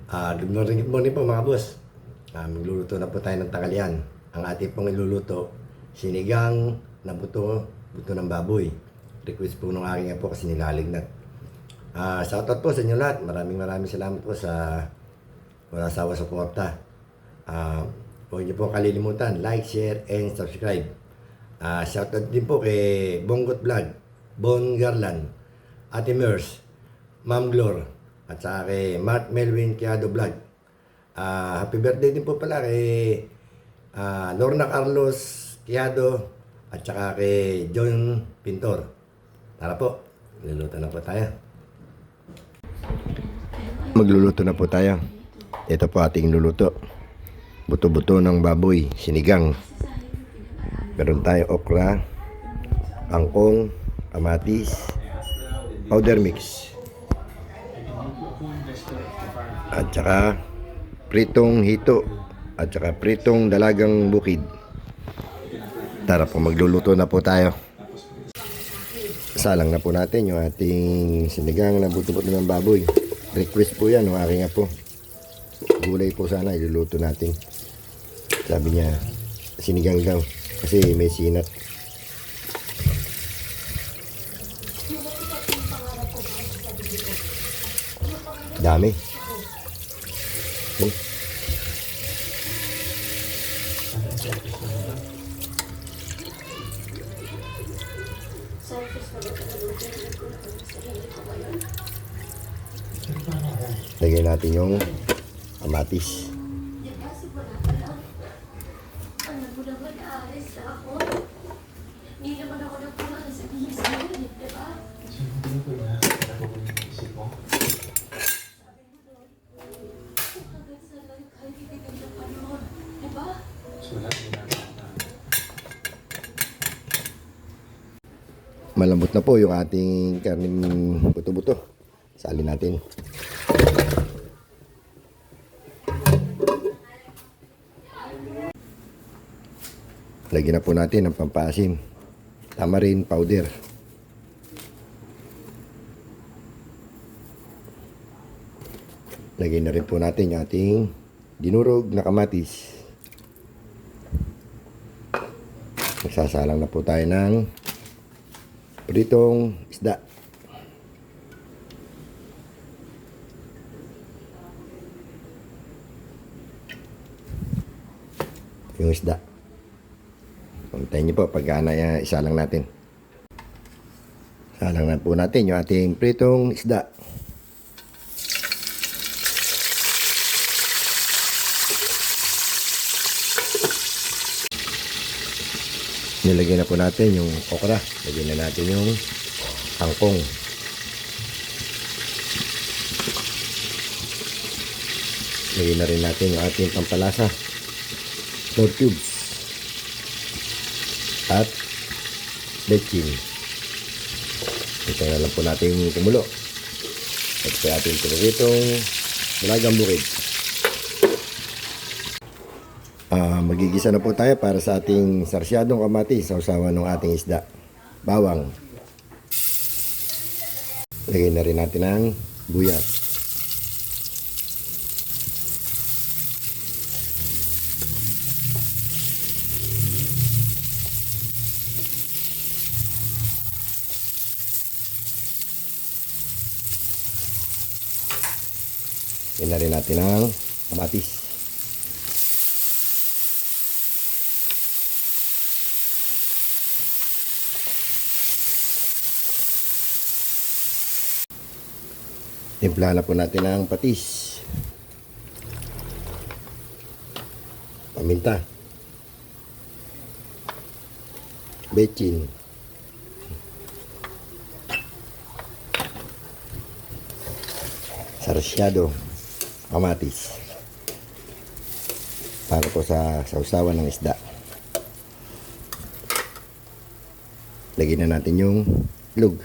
Good morning po mga boss. Magluluto na po tayo ng tanghalian. Ang ating pong iluluto, sinigang na buto ng baboy. Request po nung aking po kasi nilalignat. Shoutout po sa inyo lahat. Maraming salamat po sa wala sawa sa suporta. Huwag niyo po kalilimutan, like, share, and subscribe. Shoutout din po kay Bonggot Vlog, Bon Garland, Ate Mers, Ma'am Glor, at saka kay Mark Melvin Quiado Vlog. Happy birthday din po pala kay Lorna Carlos Quiado at saka kay John Pintor. Tara po, magluluto na po tayo. Magluluto na po tayo. Ito po ating luluto. Buto-buto ng baboy, sinigang. Meron tayo okra, kangkong, kamatis, powder mix. At saka pritong hito at saka pritong dalagang bukid. Tara po, magluluto na po tayo. Salang na po natin yung ating sinigang na buto-buto ng baboy. Request po yan ng aking apo. Gulay po sana iluluto natin. Sabi niya sinigang daw kasi may sinat. Dami. Okay. Lagyan natin yung kamatis. Malambot na po yung ating karning buto-buto. Salin natin. Lagyan na po natin ang pampaasim. Tamarind powder. Lagyan na rin po natin yung ating dinurog na kamatis. Magsasalang na po tayo ng pritong isda. Yung isda. Puntayin niyo po pagka isa lang natin. Salang na po natin yung ating pritong isda. Nilagyan na po natin yung okra. Lagyan na natin yung kangkong. Lagyan na rin natin yung ating pampalasa. 4 cubes. At bechin. Ito na lang po natin kumulo. At sa ating pinagitong dalagang bukid. Magigisa na po tayo para sa ating sarsyadong kamatis sa usawa ng ating isda. Bawang. Lagay na rin natin ang buyas. Lagay na rin natin ang kamatis. Timpla na po natin ang patis. Paminta. Bechin. Sarsyado. Kamatis. Para po sa sausawan ng isda. Lagyan na natin yung lug.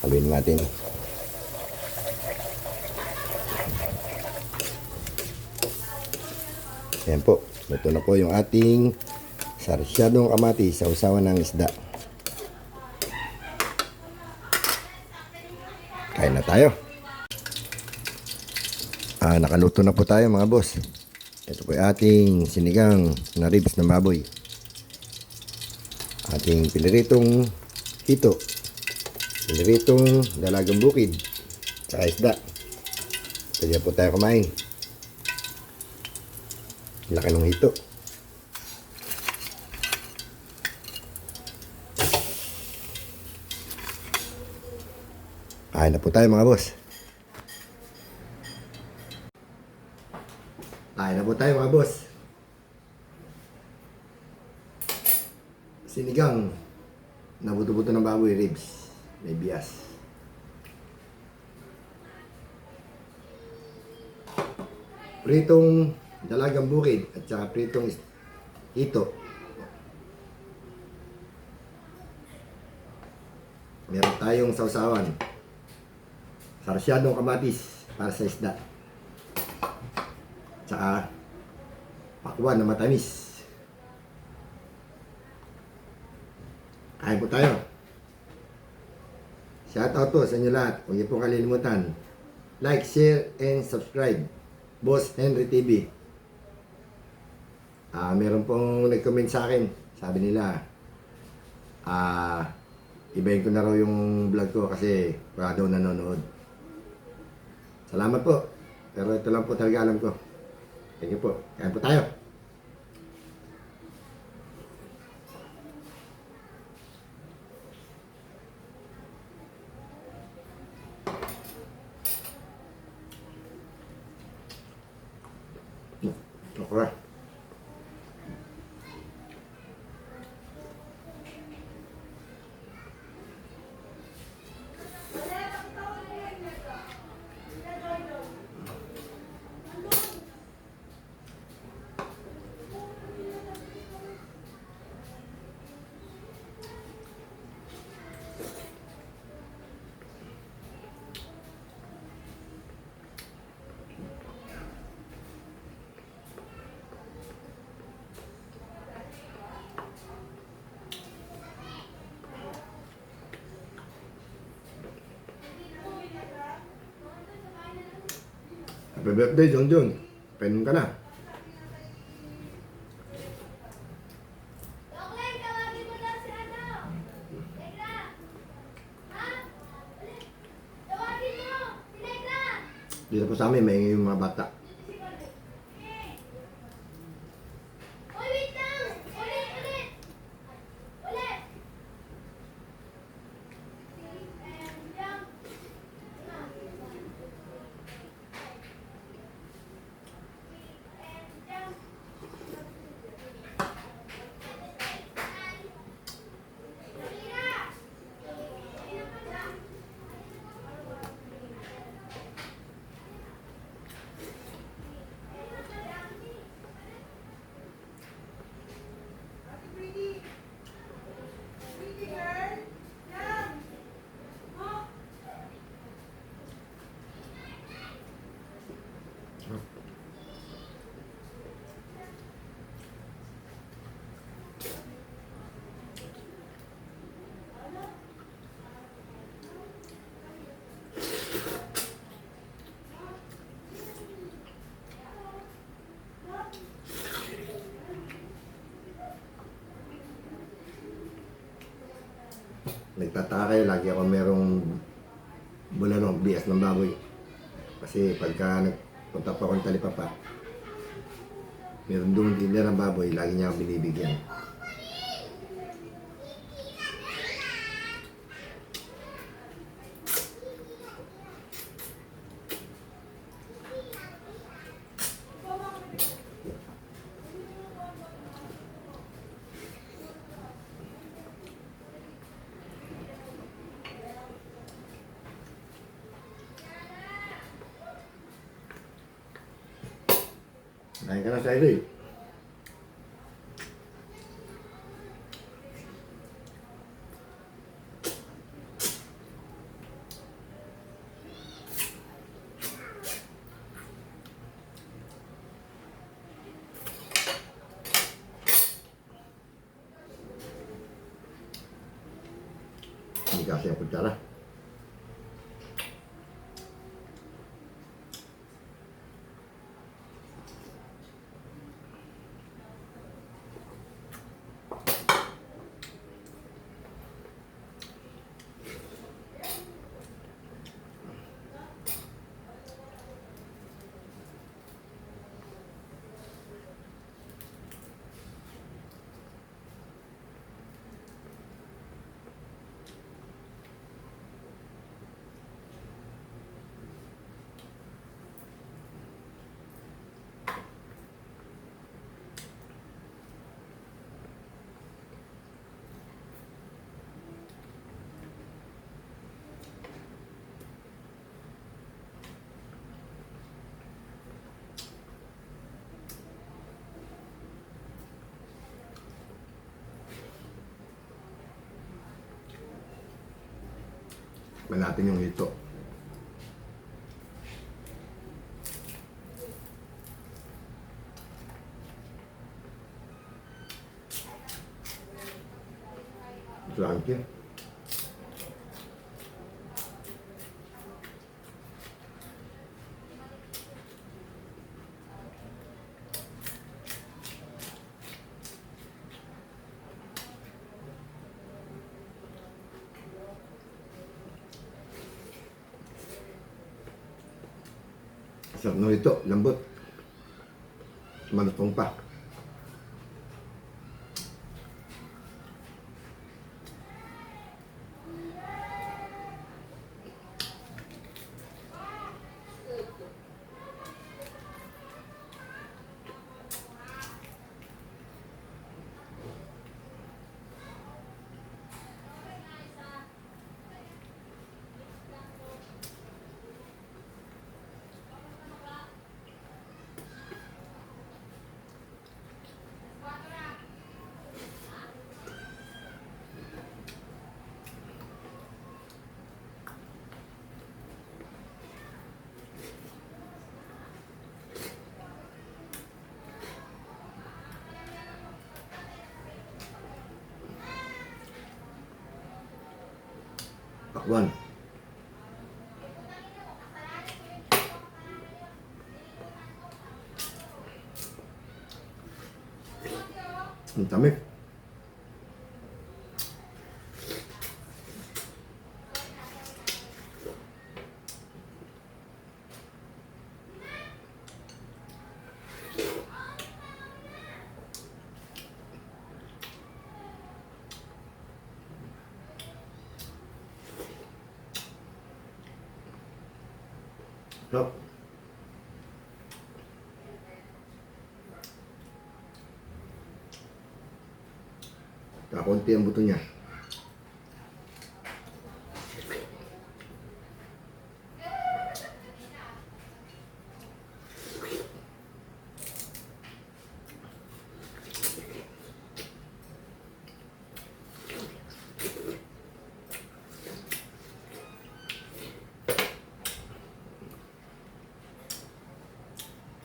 Haluin natin. Ayan po. Ito na po yung ating Sarsyadong kamatis sa usawan ng isda. Kain na tayo. Nakaluto na po tayo mga boss. Ito po yung ating sinigang na ribs ng baboy. Ating piniritong hito. Piniritong dalagang bukid. Tsaka isda. Pwede po tayo kumain. Laki ng hito. Kain na po tayo mga boss. Kain na po tayo mga boss. Sinigang na buto-buto ng baboy ribs. May bias. Pritong dalagang bukid at saka pritong hito. Meron tayong sausawan. Sarsyadong kamatis para sa isda. Tsaka pakwan na matamis. Kain po tayo. Shoutout po sa inyo lahat. Huwag niyo po kalilimutan. Like, share, and subscribe. Boss Henry TV. Meron pong nag-comment sa akin. Sabi nila, ibahin ko na raw yung vlog ko kasi wala daw nanonood. Salamat po. Pero ito lang po talaga alam ko. Thank you po. Kain po tayo. Okay. Happy birthday, John John. Painom ka na. Dito po sa amin, may yung mga bata. Nagtataka kayo, lagi ako merong bulanong bias ng baboy. Kasi pagka nagpunta pa ako ng Talipapa, meron doon din ng baboy, lagi niya ako binibigyan. Nain ka na sa ilo eh. Kasi ang kutsara. Tikman natin yung hito. Crunchy. Sarap na ito, lambot. Malutong pa. Pakwan. Ang tamis. Sarap. Kakunti ang buto niya.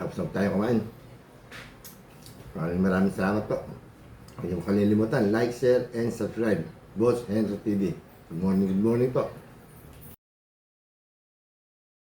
Tapos na tayo kumain. Maraming salamat po. Huwag niyo kalilimutan, like, share, and subscribe. Boss Henry TV. Good morning po.